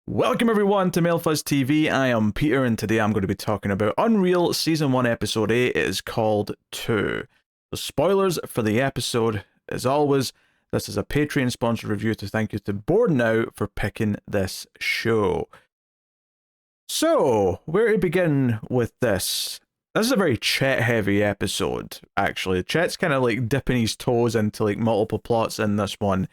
Welcome everyone to MailFuzz TV. I am Peter and today I'm going to be talking about UnReal Season 1 Episode 8. It is called 2. The spoilers for the episode, as always, this is a Patreon sponsored review to thank you to Board Now for picking this show. So, where to begin with this? This is a very Chet heavy episode, actually. Chet's kind of like dipping his toes into like multiple plots in this one.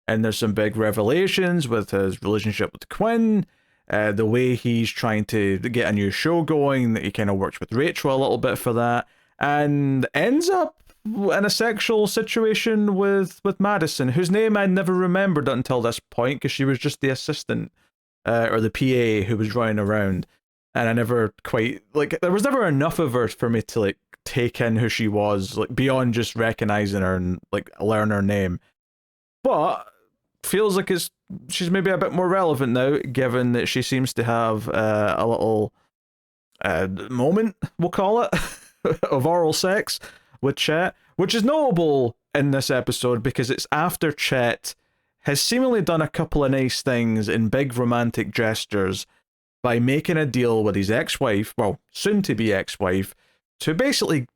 And there's some big revelations with his relationship with Quinn, the way he's trying to get a new show going, that he kind of works with Rachel a little bit for that, and ends up in a sexual situation with Madison, whose name I never remembered until this point, because she was just the assistant, or the PA who was running around, and I never quite, like, there was never enough of her for me to, like, take in who she was, like, beyond just recognizing her and, like, learn her name. But feels like she's maybe a bit more relevant now, given that she seems to have a little moment, we'll call it, of oral sex with Chet, which is notable in this episode because it's after Chet has seemingly done a couple of nice things in big romantic gestures by making a deal with his ex-wife, well, soon-to-be ex-wife, to basically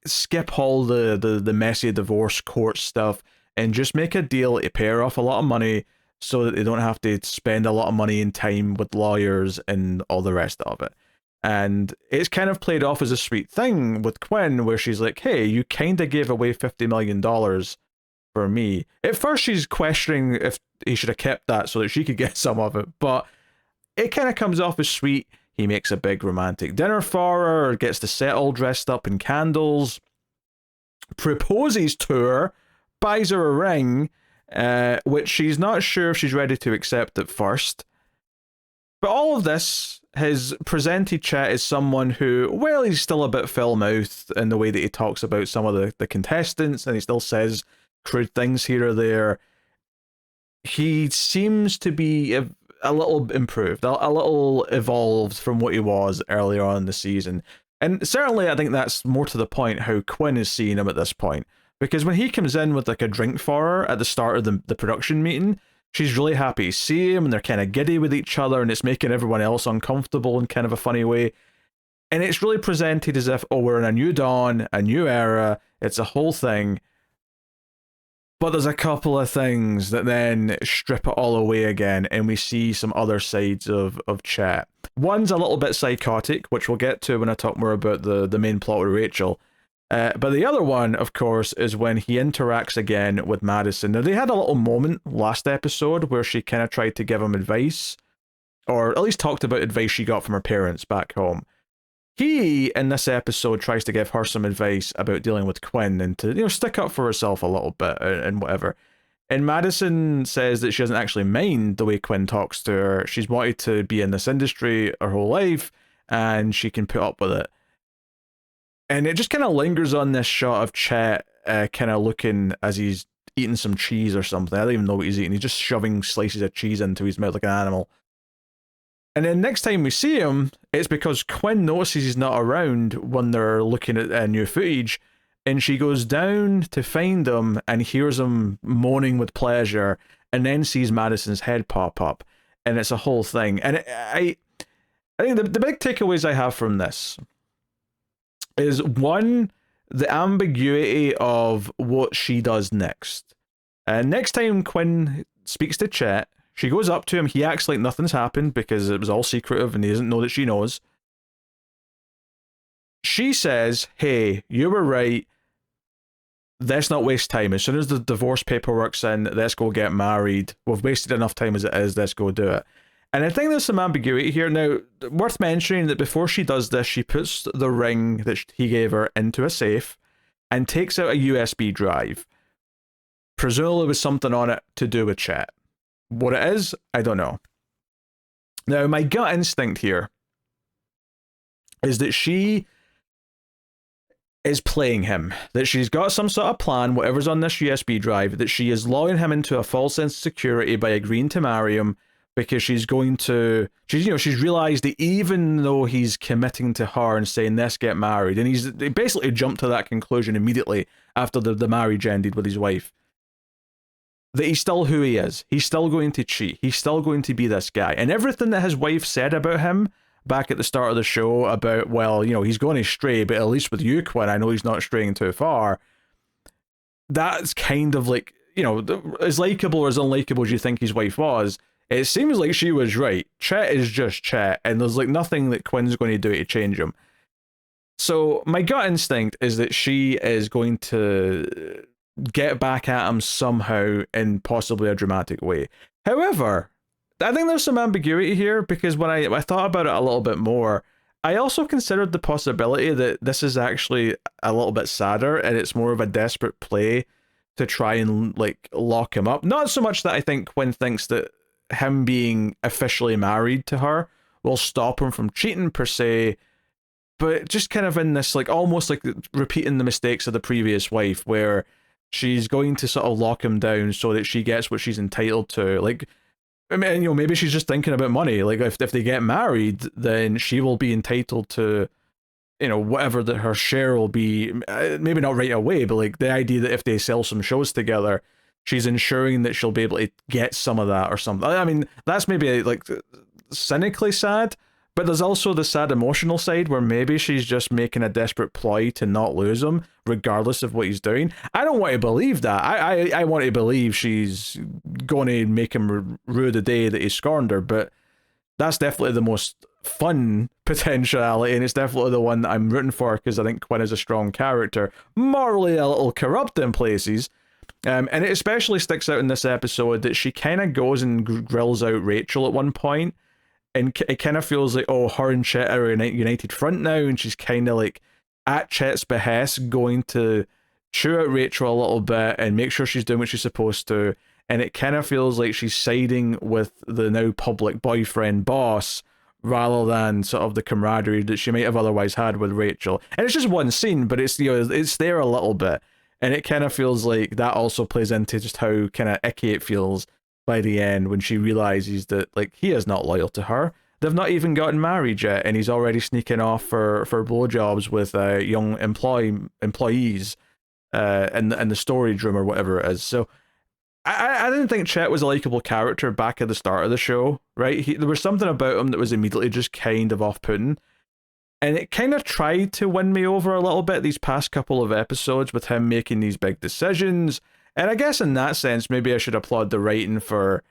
skip all the messy divorce court stuff and just make a deal to pay her off a lot of money so that they don't have to spend a lot of money and time with lawyers and all the rest of it. And it's kind of played off as a sweet thing with Quinn, where she's like, hey, you kind of gave away $50 million for me. At first, she's questioning if he should have kept that so that she could get some of it, but it kind of comes off as sweet. He makes a big romantic dinner for her, gets the set all dressed up in candles, proposes to her, buys her a ring, which she's not sure if she's ready to accept at first. But all of this has presented Chet as someone who, well, he's still a bit foul-mouthed in the way that he talks about some of the contestants, and he still says crude things here or there. He seems to be a little improved, a little evolved from what he was earlier on in the season. And certainly I think that's more to the point how Quinn is seeing him at this point. Because when he comes in with like a drink for her at the start of the production meeting, she's really happy to see him and they're kind of giddy with each other and it's making everyone else uncomfortable in kind of a funny way. And it's really presented as if, oh, we're in a new dawn, a new era, it's a whole thing. But there's a couple of things that then strip it all away again and we see some other sides of Chet. One's a little bit psychotic, which we'll get to when I talk more about the main plot with Rachel. But the other one, of course, is when he interacts again with Madison. Now, they had a little moment last episode where she kind of tried to give him advice, or at least talked about advice she got from her parents back home. He, in this episode, tries to give her some advice about dealing with Quinn and to, stick up for herself a little bit and whatever. And Madison says that she doesn't actually mind the way Quinn talks to her. She's wanted to be in this industry her whole life, and she can put up with it. And it just kind of lingers on this shot of Chet kind of looking as he's eating some cheese or something. I don't even know what he's eating. He's just shoving slices of cheese into his mouth like an animal. And then next time we see him, it's because Quinn notices he's not around when they're looking at new footage. And she goes down to find him and hears him moaning with pleasure and then sees Madison's head pop up. And it's a whole thing. And I think the big takeaways I have from this is, one, the ambiguity of what she does next. Next time Quinn speaks to Chet, she goes up to him, he acts like nothing's happened because it was all secretive and he doesn't know that she knows. She says, hey, you were right, let's not waste time. As soon as the divorce paperwork's in, let's go get married. We've wasted enough time as it is, let's go do it. And I think there's some ambiguity here. Now, worth mentioning that before she does this, she puts the ring that he gave her into a safe and takes out a USB drive. Presumably with something on it to do with Chet. What it is, I don't know. Now, my gut instinct here is that she is playing him. That she's got some sort of plan, whatever's on this USB drive, that she is lulling him into a false sense of security by agreeing to marry him, because she's realized that even though he's committing to her and saying, let's get married, and he basically jumped to that conclusion immediately after the marriage ended with his wife, that he's still who he is. He's still going to cheat. He's still going to be this guy. And everything that his wife said about him back at the start of the show about, well, you know, he's going to stray, but at least with you, Quinn, I know he's not straying too far. That's kind of like, you know, as likable or as unlikable as you think his wife was, it seems like she was right. Chet is just Chet, and there's like nothing that Quinn's going to do to change him. So my gut instinct is that she is going to get back at him somehow in possibly a dramatic way. However, I think there's some ambiguity here, because when I thought about it a little bit more, I also considered the possibility that this is actually a little bit sadder and it's more of a desperate play to try and like lock him up. Not so much that I think Quinn thinks that him being officially married to her will stop him from cheating per se, but just kind of in this like almost like repeating the mistakes of the previous wife, where she's going to sort of lock him down so that she gets what she's entitled to. Like, I mean, you know, maybe she's just thinking about money. Like, if they get married, then she will be entitled to, you know, whatever that her share will be. Maybe not right away, but like the idea that if they sell some shows together, she's ensuring that she'll be able to get some of that or something. I mean, that's maybe like cynically sad, but there's also the sad emotional side where maybe she's just making a desperate ploy to not lose him, regardless of what he's doing. I don't want to believe that. I want to believe she's going to make him rue the day that he scorned her, but that's definitely the most fun potentiality, and it's definitely the one that I'm rooting for, because I think Quinn is a strong character, morally a little corrupt in places. And it especially sticks out in this episode that she kind of goes and grills out Rachel at one point, and it kind of feels like, oh, her and Chet are a united front now, and she's kind of like at Chet's behest going to chew out Rachel a little bit and make sure she's doing what she's supposed to, and it kind of feels like she's siding with the now public boyfriend boss rather than sort of the camaraderie that she might have otherwise had with Rachel. And it's just one scene, but it's, you know, it's there a little bit, and it kind of feels like that also plays into just how kind of icky it feels by the end when she realizes that like he is not loyal to her. They've not even gotten married yet, and he's already sneaking off for blowjobs with young employees in the storage room or whatever it is. So I didn't think Chet was a likable character back at the start of the show, right? There was something about him that was immediately just kind of off-putting, and it kind of tried to win me over a little bit these past couple of episodes with him making these big decisions. And I guess in that sense, maybe I should applaud the writing for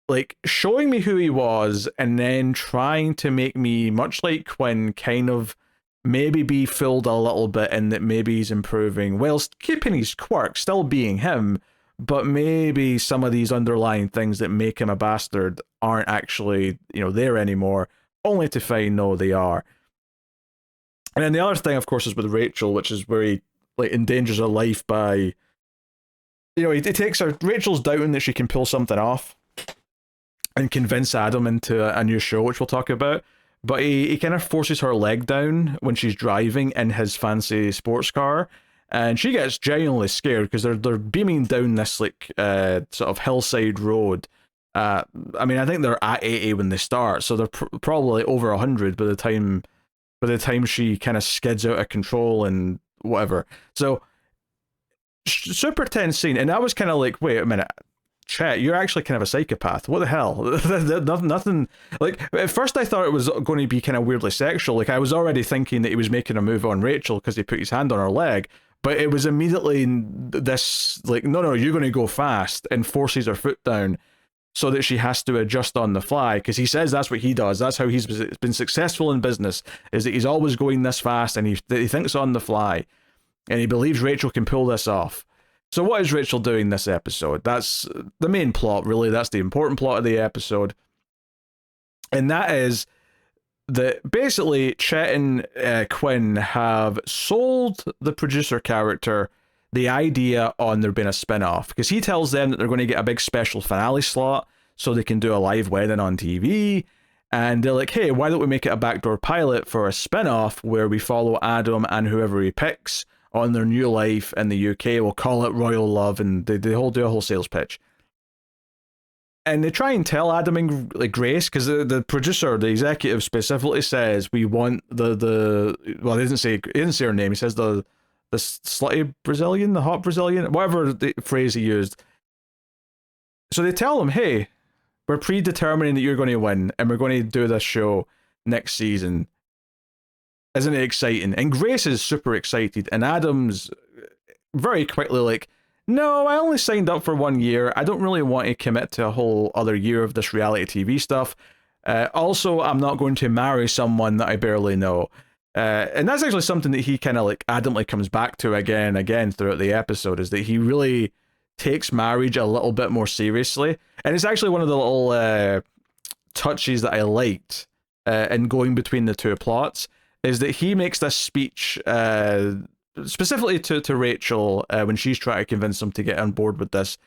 like showing me who he was and then trying to make me, much like Quinn, kind of maybe be fooled a little bit in that maybe he's improving whilst keeping his quirks, still being him, but maybe some of these underlying things that make him a bastard aren't actually, you know, there anymore, only to find no, they are. And then the other thing, of course, is with Rachel, which is where he like endangers her life by, you know, he takes her. Rachel's doubting that she can pull something off and convince Adam into a new show, which we'll talk about. But he kind of forces her leg down when she's driving in his fancy sports car, and she gets genuinely scared because they're beaming down this like sort of hillside road. I mean, I think they're at 80 when they start, so they're probably over 100 by the time she kind of skids out of control and whatever. So super tense scene, and I was kind of like, wait a minute, Chet, you're actually kind of a psychopath. What the hell? Nothing. Like, at first I thought it was going to be kind of weirdly sexual. Like, I was already thinking that he was making a move on Rachel because he put his hand on her leg, but it was immediately this, like, no, you're going to go fast, and forces her foot down so that she has to adjust on the fly, because he says that's what he does. That's how he's been successful in business, is that he's always going this fast, and he thinks on the fly, and he believes Rachel can pull this off. So what is Rachel doing this episode? That's the main plot, really. That's the important plot of the episode. And that is that basically Chet and Quinn have sold the producer character the idea on there being a spin-off, because he tells them that they're going to get a big special finale slot so they can do a live wedding on TV. And they're like, hey, why don't we make it a backdoor pilot for a spin-off where we follow Adam and whoever he picks on their new life in the UK. We'll call it Royal Love, and they do a whole sales pitch. And they try and tell Adam and like Grace, because the producer, the executive specifically says, we want the well, he didn't say her name. He says the slutty Brazilian, the hot Brazilian, whatever the phrase he used. So they tell him, hey, we're predetermining that you're going to win and we're going to do this show next season. Isn't it exciting? And Grace is super excited, and Adam's very quickly like, no, I only signed up for 1 year. I don't really want to commit to a whole other year of this reality TV stuff. Also, I'm not going to marry someone that I barely know. And that's actually something that he kind of like adamantly comes back to again and again throughout the episode, is that he really takes marriage a little bit more seriously. And it's actually one of the little touches that I liked in going between the two plots, is that he makes this speech specifically to Rachel when she's trying to convince him to get on board with this.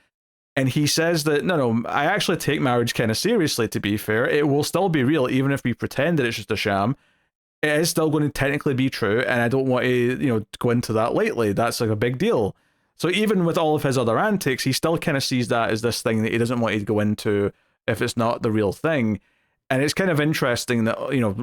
And he says that, no, I actually take marriage kind of seriously, to be fair. It will still be real, even if we pretend that it's just a sham. It is still going to technically be true, and I don't want to, go into that lightly. That's like a big deal. So even with all of his other antics, he still kind of sees that as this thing that he doesn't want to go into if it's not the real thing. And it's kind of interesting that,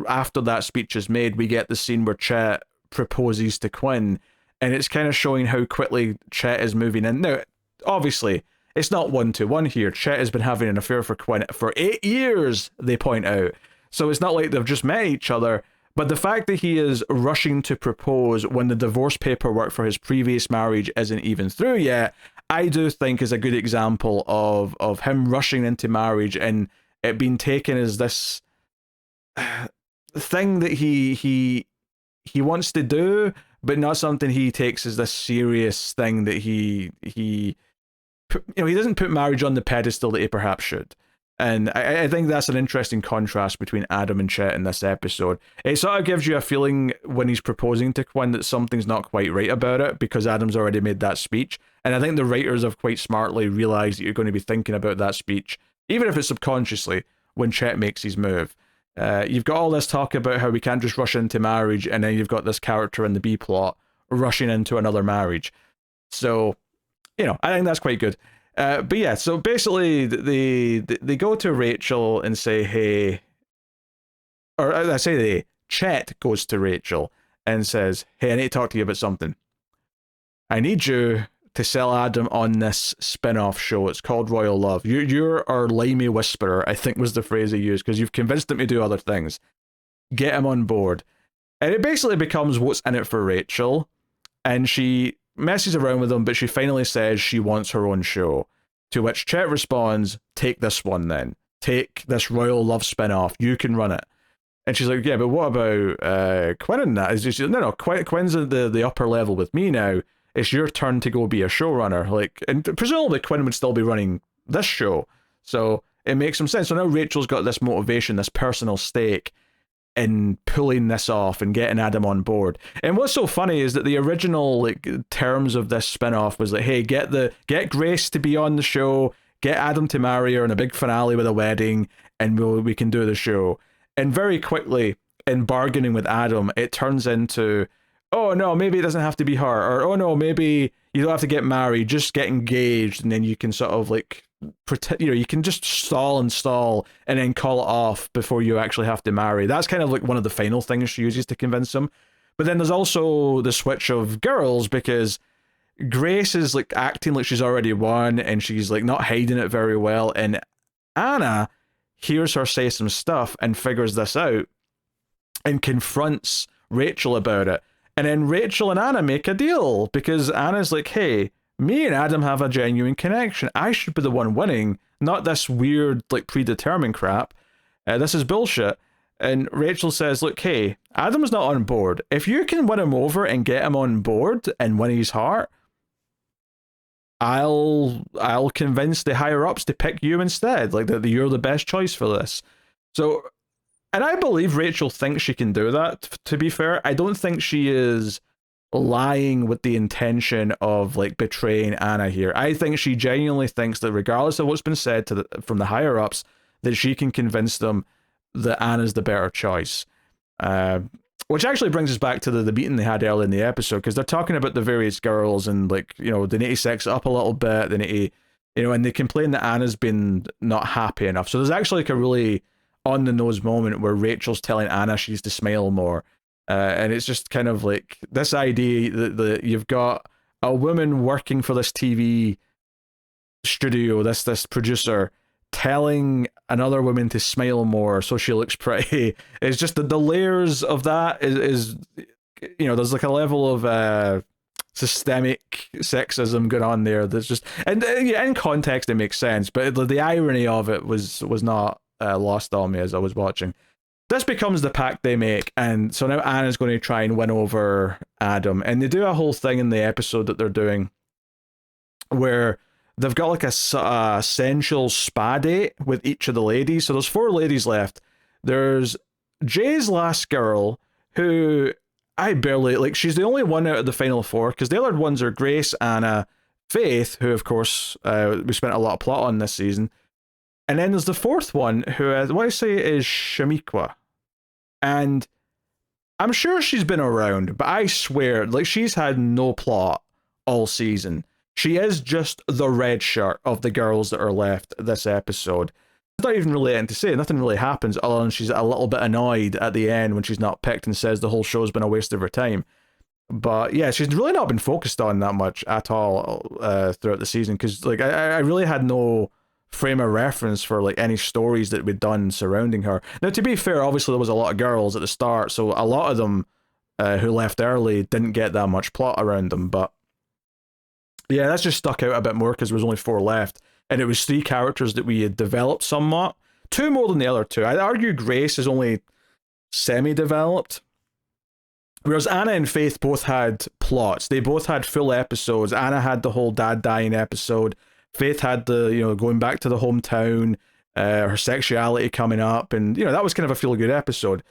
after that speech is made, we get the scene where Chet proposes to Quinn, and it's kind of showing how quickly Chet is moving in. Now, obviously, it's not 1-to-1 here. Chet has been having an affair for Quinn for 8 years, they point out. So it's not like they've just met each other. But the fact that he is rushing to propose when the divorce paperwork for his previous marriage isn't even through yet, I do think is a good example of him rushing into marriage and it being taken as this thing that he wants to do, but not something he takes as this serious thing that he doesn't put marriage on the pedestal that he perhaps should. And I think that's an interesting contrast between Adam and Chet in this episode. It sort of gives you a feeling when he's proposing to Quinn that something's not quite right about it, because Adam's already made that speech. And I think the writers have quite smartly realised that you're going to be thinking about that speech, even if it's subconsciously, when Chet makes his move. You've got all this talk about how we can't just rush into marriage, and then you've got this character in the B plot rushing into another marriage. So, I think that's quite good. But yeah, so basically they go to Rachel and say, hey, or I say Chet goes to Rachel and says, hey, I need to talk to you about something. I need you to sell Adam on this spin-off show. It's called Royal Love. You're our limey whisperer, I think was the phrase he used, because you've convinced him to do other things. Get him on board. And it basically becomes what's in it for Rachel, and she messes around with him, but she finally says she wants her own show. To which Chet responds, take this one then. Take this Royal Love spin-off. You can run it. And she's like, yeah, but what about Quinn and that? She's like, no, Quinn's at the upper level with me now. It's your turn to go be a showrunner. And presumably Quinn would still be running this show. So it makes some sense. So now Rachel's got this motivation, this personal stake in pulling this off and getting Adam on board. And what's so funny is that the original terms of this spin-off was like, hey, get Grace to be on the show, get Adam to marry her in a big finale with a wedding, and we can do the show. And very quickly, in bargaining with Adam, it turns into, oh no, maybe it doesn't have to be her, or oh no, maybe you don't have to get married, just get engaged, and then you can sort of you can just stall and then call it off before you actually have to marry. That's kind of one of the final things she uses to convince him. But then there's also the switch of girls, because Grace is acting like she's already won, and she's not hiding it very well, and Anna hears her say some stuff and figures this out and confronts Rachel about it. And then Rachel and Anna make a deal, because Anna's like, hey, me and Adam have a genuine connection. I should be the one winning, not this weird, predetermined crap. This is bullshit. And Rachel says, look, hey, Adam's not on board. If you can win him over and get him on board and win his heart, I'll convince the higher-ups to pick you instead. That you're the best choice for this. So, and I believe Rachel thinks she can do that, to be fair. I don't think she is lying with the intention of betraying Anna here. I think she genuinely thinks that regardless of what's been said from the higher ups, that she can convince them that Anna's the better choice. Which actually brings us back to the meeting they had earlier in the episode, because they're talking about the various girls and they need to sex it up a little bit. They need to, and they complain that Anna's been not happy enough. So there's actually a really on the nose moment where Rachel's telling Anna she needs to smile more. And it's just kind of this idea that you've got a woman working for this TV studio, this producer, telling another woman to smile more so she looks pretty. It's just that the layers of that is there's like a level of systemic sexism going on there. There's just, and yeah, in context it makes sense, but the irony of it was not lost on me as I was watching. This becomes the pact they make, and so now Anna's going to try and win over Adam, and they do a whole thing in the episode that they're doing where they've got like a sensual spa date with each of the ladies. So there's 4 ladies left. There's Jay's last girl, who I barely, like, she's the only one out of the final 4, because the other ones are Grace, Anna, Faith, who of course we spent a lot of plot on this season, and then there's the 4th one, who what I say is Shamiqua. And I'm sure she's been around, but I swear, like, she's had no plot all season. She is just the red shirt of the girls that are left this episode. There's not even really anything to say. Nothing really happens other than she's a little bit annoyed at the end when she's not picked and says the whole show's been a waste of her time. But yeah, she's really not been focused on that much at all throughout the season, because like I really had no frame of reference for like any stories that we'd done surrounding her. Now, to be fair, obviously there was a lot of girls at the start, so a lot of them who left early didn't get that much plot around them, but yeah, that's just stuck out a bit more because there was only 4 left, and it was 3 characters that we had developed somewhat. 2 more than the other 2. I'd argue Grace is only semi-developed, whereas Anna and Faith both had plots. They both had full episodes. Anna had the whole dad dying episode. Faith had the, going back to the hometown, her sexuality coming up, and, that was kind of a feel-good episode.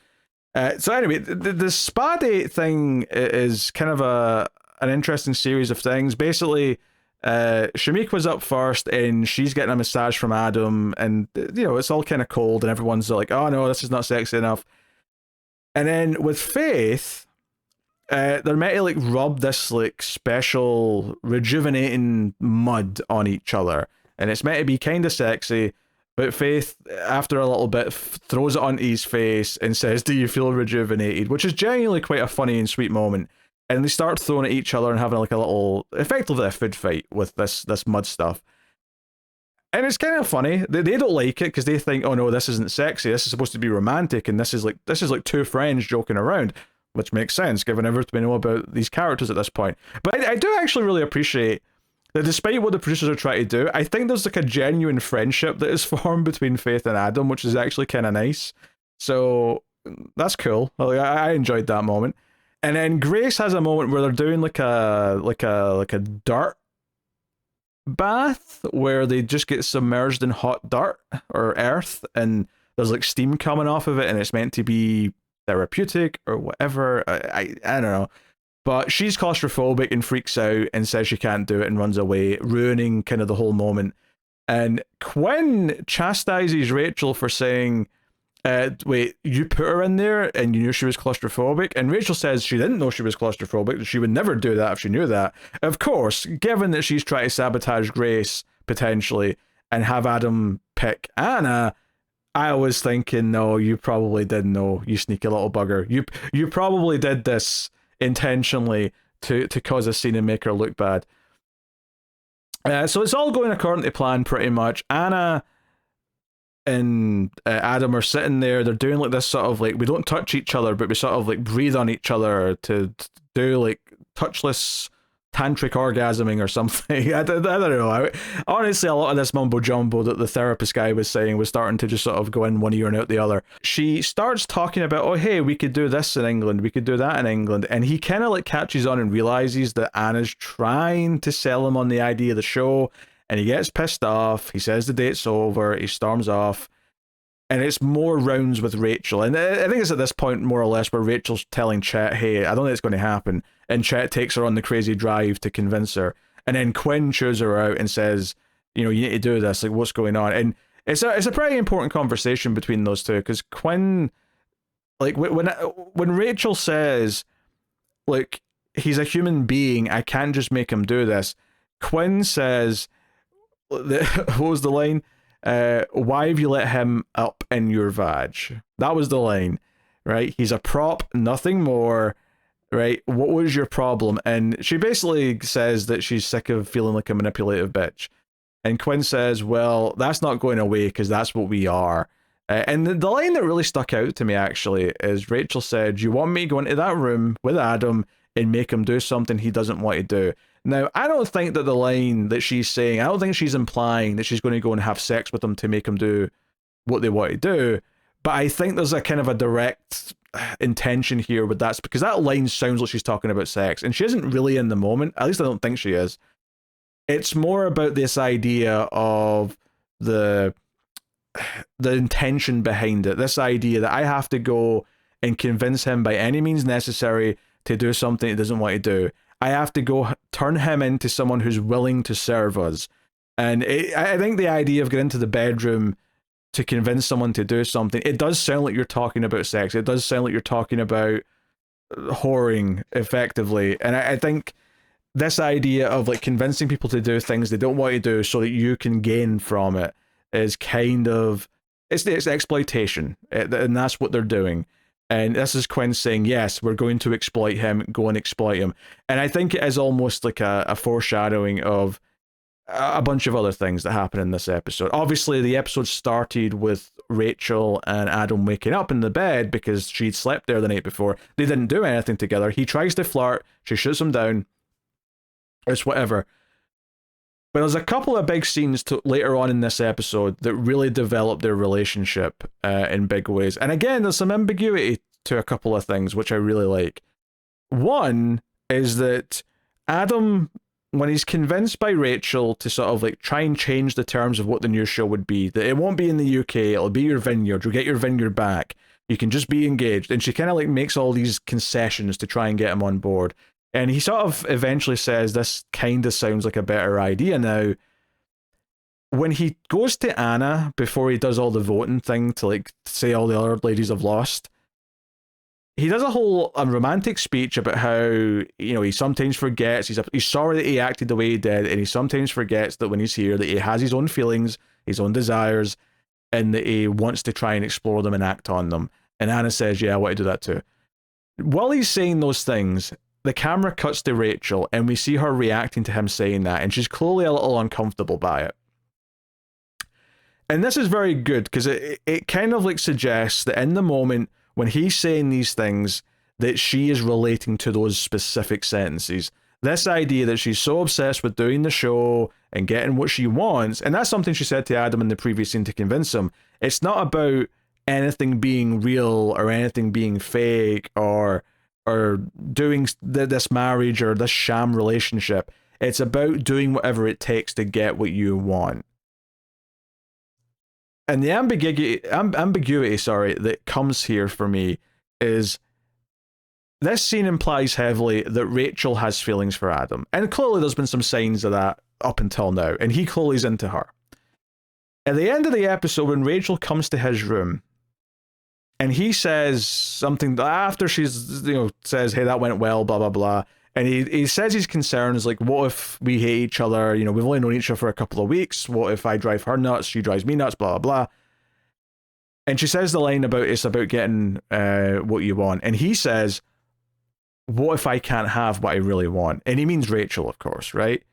So anyway, the spa date thing is kind of an interesting series of things. Basically, Shamik was up first, and she's getting a massage from Adam, and, it's all kind of cold, and everyone's like, oh no, this is not sexy enough. And then with Faith, they're meant to like rub this like special rejuvenating mud on each other, and it's meant to be kind of sexy, but Faith, after a little bit, throws it onto his face and says, do you feel rejuvenated? Which is genuinely quite a funny and sweet moment. And they start throwing at each other and having like a little, effectively a food fight with this mud stuff. And it's kind of funny. They don't like it because they think, oh no, this isn't sexy. This is supposed to be romantic, and this is like 2 friends joking around, which makes sense given everything we know about these characters at this point. But I do actually really appreciate that despite what the producers are trying to do, I think there's like a genuine friendship that is formed between Faith and Adam, which is actually kind of nice. So that's cool. I enjoyed that moment. And then Grace has a moment where they're doing like a dirt bath where they just get submerged in hot dirt or earth, and there's like steam coming off of it, and it's meant to be therapeutic or whatever. I don't know. But she's claustrophobic and freaks out and says she can't do it and runs away, ruining kind of the whole moment. And Quinn chastises Rachel for saying, wait, you put her in there and you knew she was claustrophobic? And Rachel says she didn't know she was claustrophobic. She would never do that if she knew that. Of course, given that she's trying to sabotage Grace, potentially, and have Adam pick Anna, I was thinking, no, you probably didn't know, you sneaky little bugger. You probably did this intentionally to cause a scene and make her look bad. So it's all going according to plan, pretty much. Anna and Adam are sitting there. They're doing like this sort of like, we don't touch each other, but we sort of like breathe on each other to do like touchless tantric orgasming or something. I don't know. Honestly, a lot of this mumbo jumbo that the therapist guy was saying was starting to just sort of go in one ear and out the other. She starts talking about, oh hey, we could do this in England, we could do that in England, and he kind of like catches on and realizes that Anna's trying to sell him on the idea of the show, and he gets pissed off. He says the date's over, he storms off, and it's more rounds with Rachel. And I think it's at this point, more or less, where Rachel's telling Chet, hey, I don't think it's going to happen. And Chet takes her on the crazy drive to convince her. And then Quinn chews her out and says, you need to do this. Like, what's going on? And it's a pretty important conversation between those two, because Quinn, like, when Rachel says, like, he's a human being, I can't just make him do this, Quinn says, what was the line? Why have you let him up in your vag? That was the line, right? He's a prop, nothing more, right? What was your problem? And she basically says that she's sick of feeling like a manipulative bitch. And Quinn says, well, that's not going away because that's what we are. And the line that really stuck out to me, actually, is Rachel said, you want me to go into that room with Adam and make him do something he doesn't want to do. Now, I don't think that the line that she's saying, I don't think she's implying that she's going to go and have sex with him to make him do what they want to do. But I think there's a kind of a direct intention here with that, because that line sounds like she's talking about sex, and she isn't really in the moment. At least I don't think she is. It's more about this idea of the intention behind it. This idea that I have to go and convince him by any means necessary to do something he doesn't want to do. I have to go turn him into someone who's willing to serve us. And I think the idea of getting into the bedroom to convince someone to do something, it does sound like you're talking about sex. It does sound like you're talking about whoring, effectively. And I think this idea of like convincing people to do things they don't want to do so that you can gain from it is kind of, it's exploitation, and that's what they're doing. And this is Quinn saying, yes, we're going to exploit him, go and exploit him. And I think it is almost like a foreshadowing of a bunch of other things that happen in this episode. Obviously, the episode started with Rachel and Adam waking up in the bed because she'd slept there the night before. They didn't do anything together. He tries to flirt, she shoots him down. It's whatever. But there's a couple of big scenes later on in this episode that really develop their relationship in big ways. And again, there's some ambiguity to a couple of things, which I really like. One is that Adam, when he's convinced by Rachel to sort of like try and change the terms of what the new show would be, that it won't be in the UK, it'll be your vineyard, you'll get your vineyard back, you can just be engaged. And she kind of like makes all these concessions to try and get him on board. And he sort of eventually says, this kind of sounds like a better idea now. When he goes to Anna before he does all the voting thing to like say all the other ladies have lost, he does a whole romantic speech about how, you know, he sometimes forgets, he's sorry that he acted the way he did, and he sometimes forgets that when he's here that he has his own feelings, his own desires, and that he wants to try and explore them and act on them. And Anna says, yeah, I want to do that too. While he's saying those things, the camera cuts to Rachel and we see her reacting to him saying that, and she's clearly a little uncomfortable by it. And this is very good because it kind of like suggests that in the moment when he's saying these things, that she is relating to those specific sentences. This idea that she's so obsessed with doing the show and getting what she wants, and that's something she said to Adam in the previous scene to convince him. It's not about anything being real or anything being fake or doing this marriage or this sham relationship. It's about doing whatever it takes to get what you want. And the ambiguity, that comes here for me is this scene implies heavily that Rachel has feelings for Adam. And clearly there's been some signs of that up until now, and he clearly is into her. At the end of the episode, when Rachel comes to his room, and he says something after she's, you know, says, hey, that went well, blah, blah, blah. And he says his concerns, like, what if we hate each other? You know, we've only known each other for a couple of weeks. What if I drive her nuts? She drives me nuts, blah, blah, blah. And she says the line about, it's about getting what you want. And he says, what if I can't have what I really want? And he means Rachel, of course, right?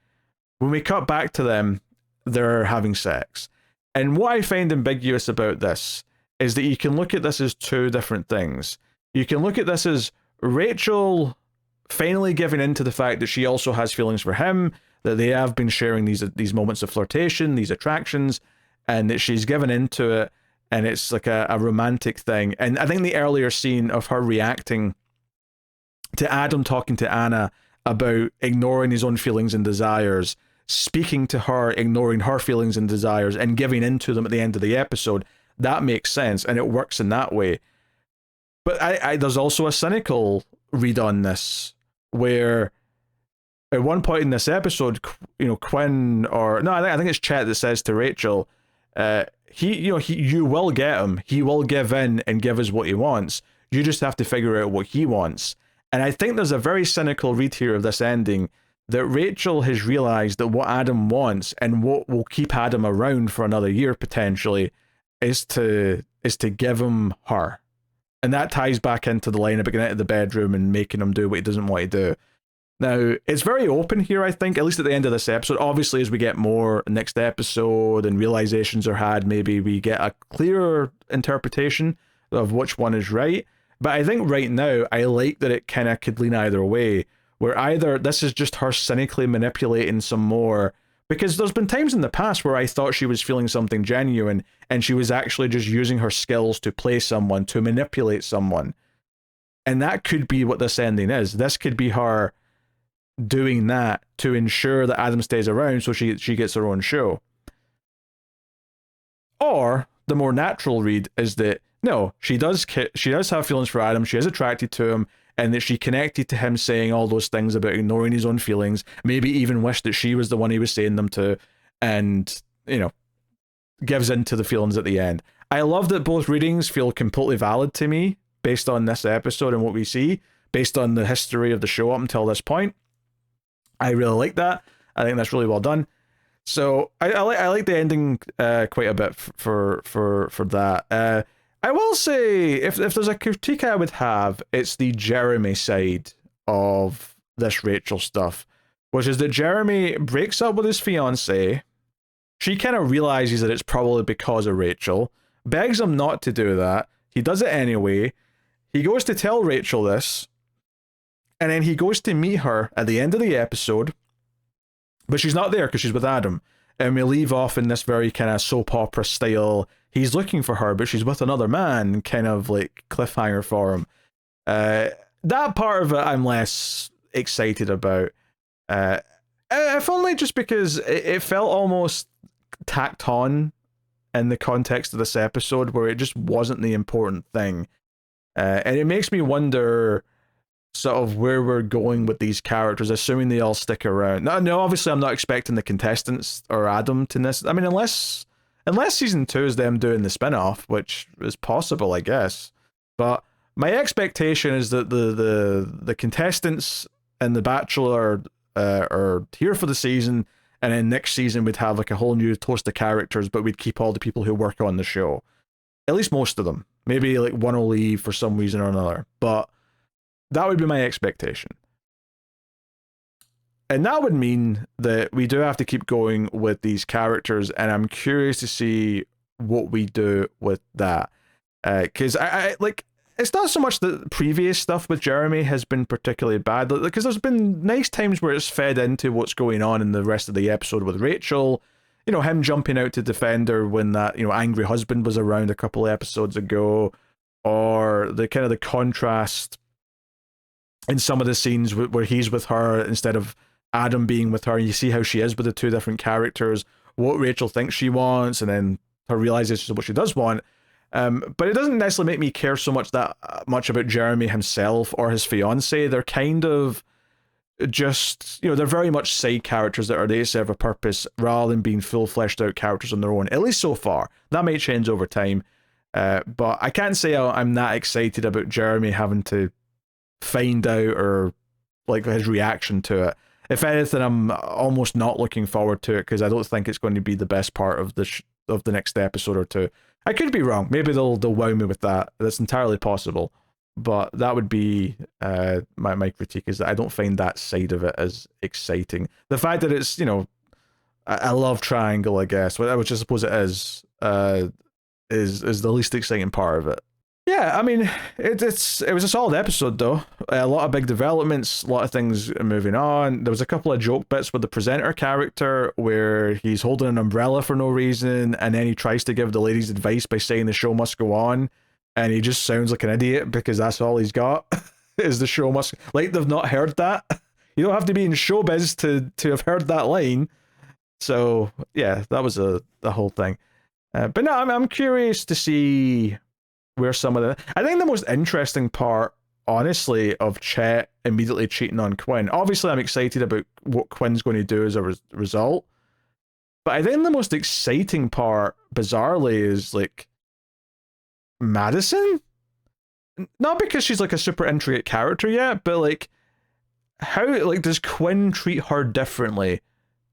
When we cut back to them, they're having sex. And what I find ambiguous about this is that you can look at this as two different things. You can look at this as Rachel finally giving in to the fact that she also has feelings for him, that they have been sharing these moments of flirtation, these attractions, and that she's given into it, and it's like a romantic thing. And I think the earlier scene of her reacting to Adam talking to Anna about ignoring his own feelings and desires, speaking to her, ignoring her feelings and desires, and giving into them at the end of the episode, that makes sense, and it works in that way. But there's also a cynical read on this, where at one point in this episode, you know, Quinn, or no, I think it's Chet that says to Rachel, you will get him. He will give in and give us what he wants. You just have to figure out what he wants. And I think there's a very cynical read here of this ending, that Rachel has realized that what Adam wants and what will keep Adam around for another year potentially is to give him her. And that ties back into the line about getting out of the bedroom and making him do what he doesn't want to do. Now, it's very open here, I think, at least at the end of this episode. Obviously, as we get more next episode and realizations are had, maybe we get a clearer interpretation of which one is right. But I think right now, I like that it kind of could lean either way, where either this is just her cynically manipulating some more, because there's been times in the past where I thought she was feeling something genuine, and she was actually just using her skills to play someone, to manipulate someone. And that could be what this ending is. This could be her doing that to ensure that Adam stays around so she gets her own show. Or the more natural read is that no, she does have feelings for Adam, she is attracted to him, and that she connected to him saying all those things about ignoring his own feelings, maybe even wished that she was the one he was saying them to, and, you know, gives in to the feelings at the end. I love that both readings feel completely valid to me based on this episode and what we see, based on the history of the show up until this point. I really like that. I think that's really well done. So I like the ending quite a bit for that. I will say, if there's a critique I would have, it's the Jeremy side of this Rachel stuff, which is that Jeremy breaks up with his fiancée. She kind of realizes that it's probably because of Rachel, begs him not to do that. He does it anyway. He goes to tell Rachel this, and then he goes to meet her at the end of the episode, but she's not there because she's with Adam. And we leave off in this very kind of soap opera style, he's looking for her, but she's with another man, kind of like cliffhanger for him. That part of it I'm less excited about. If only just because it felt almost tacked on in the context of this episode, where it just wasn't the important thing. And it makes me wonder sort of where we're going with these characters, assuming they all stick around. No, obviously I'm not expecting the contestants or Adam to this. I mean, unless season 2 is them doing the spin-off, which is possible, I guess. But my expectation is that the contestants and the Bachelor are here for the season, and then next season we'd have like a whole new host of characters, but we'd keep all the people who work on the show. At least most of them. Maybe like one will leave for some reason or another. But that would be my expectation. And that would mean that we do have to keep going with these characters, and I'm curious to see what we do with that. Because I like, it's not so much that previous stuff with Jeremy has been particularly bad, because there's been nice times where it's fed into what's going on in the rest of the episode with Rachel. You know, him jumping out to defend her when that, you know, angry husband was around a couple of episodes ago, or the kind of the contrast in some of the scenes where he's with her instead of Adam being with her. You see how she is with the two different characters, what Rachel thinks she wants, and then her realization of what she does want. But it doesn't necessarily make me care so much about Jeremy himself or his fiancée. They're kind of just, you know, they're very much side characters that are there to serve a purpose rather than being full fleshed out characters on their own, at least so far. That may change over time. But I can't say I'm that excited about Jeremy having to find out or like his reaction to it. If anything, I'm almost not looking forward to it because I don't think it's going to be the best part of the next episode or two. I could be wrong. Maybe they'll wow me with that. That's entirely possible. But that would be my critique, is that I don't find that side of it as exciting. The fact that it's, you know, a love triangle, I guess, which I suppose it is the least exciting part of it. Yeah, I mean, it was a solid episode, though. A lot of big developments, a lot of things moving on. There was a couple of joke bits with the presenter character where he's holding an umbrella for no reason, and then he tries to give the ladies advice by saying the show must go on, and he just sounds like an idiot because that's all he's got, is the show must... Like, they've not heard that. You don't have to be in showbiz to have heard that line. So, yeah, that was the whole thing. But no, I'm curious to see where some of the... I think the most interesting part, honestly, of Chet immediately cheating on Quinn... Obviously, I'm excited about what Quinn's going to do as a result. But I think the most exciting part, bizarrely, is, like, Madison? Not because she's, like, a super intricate character yet, but, like, how, like, does Quinn treat her differently?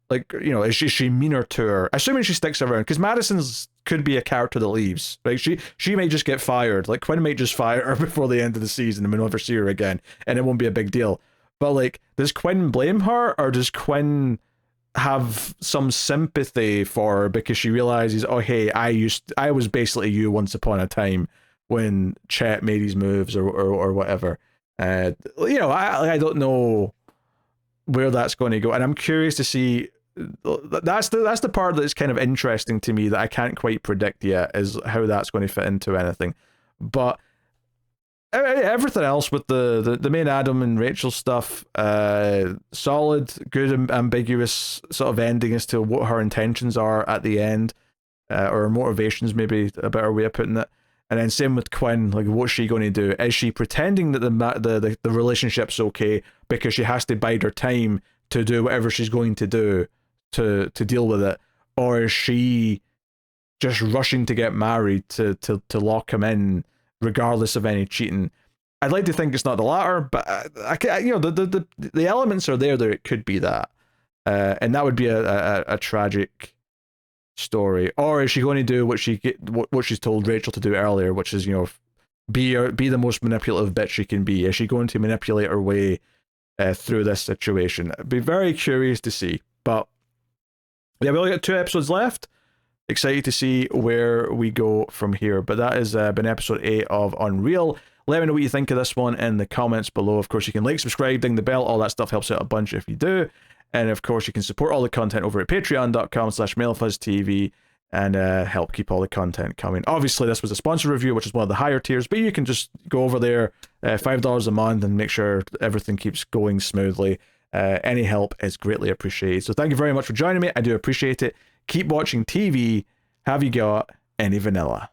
Like, you know, is she meaner to her? Assuming she sticks around, because Madison's could be a character that leaves. Like, she may just get fired. Like, Quinn might just fire her before the end of the season and we'll never see her again, and it won't be a big deal. But like, does Quinn blame her, or does Quinn have some sympathy for her because she realizes, oh hey, I was basically you once upon a time when Chet made his moves or whatever. I don't know where that's going to go, and I'm curious to see. That's the part that's kind of interesting to me that I can't quite predict yet, is how that's going to fit into anything. But everything else with the main Adam and Rachel stuff, solid, good, ambiguous sort of ending as to what her intentions are at the end, or motivations, maybe a better way of putting it. And then same with Quinn, like what's she going to do? Is she pretending that the relationship's okay because she has to bide her time to do whatever she's going to do to deal with it, or is she just rushing to get married to lock him in regardless of any cheating? I'd like to think it's not the latter, but the elements are there that it could be that, and that would be a tragic story. Or is she going to do what she's told Rachel to do earlier, which is be the most manipulative bitch she can be? Is she going to manipulate her way through this situation? I'd be very curious to see. But yeah, we only got 2 episodes left. Excited to see where we go from here. But that has been episode 8 of UnReal. Let me know what you think of this one in the comments below. Of course, you can like, subscribe, ding the bell. All that stuff helps out a bunch if you do. And of course, you can support all the content over at patreon.com/MailFuzzTV and help keep all the content coming. Obviously, this was a sponsor review, which is one of the higher tiers, but you can just go over there, $5 a month, and make sure everything keeps going smoothly. Any help is greatly appreciated. So thank you very much for joining me. I do appreciate it. Keep watching TV. Have you got any vanilla?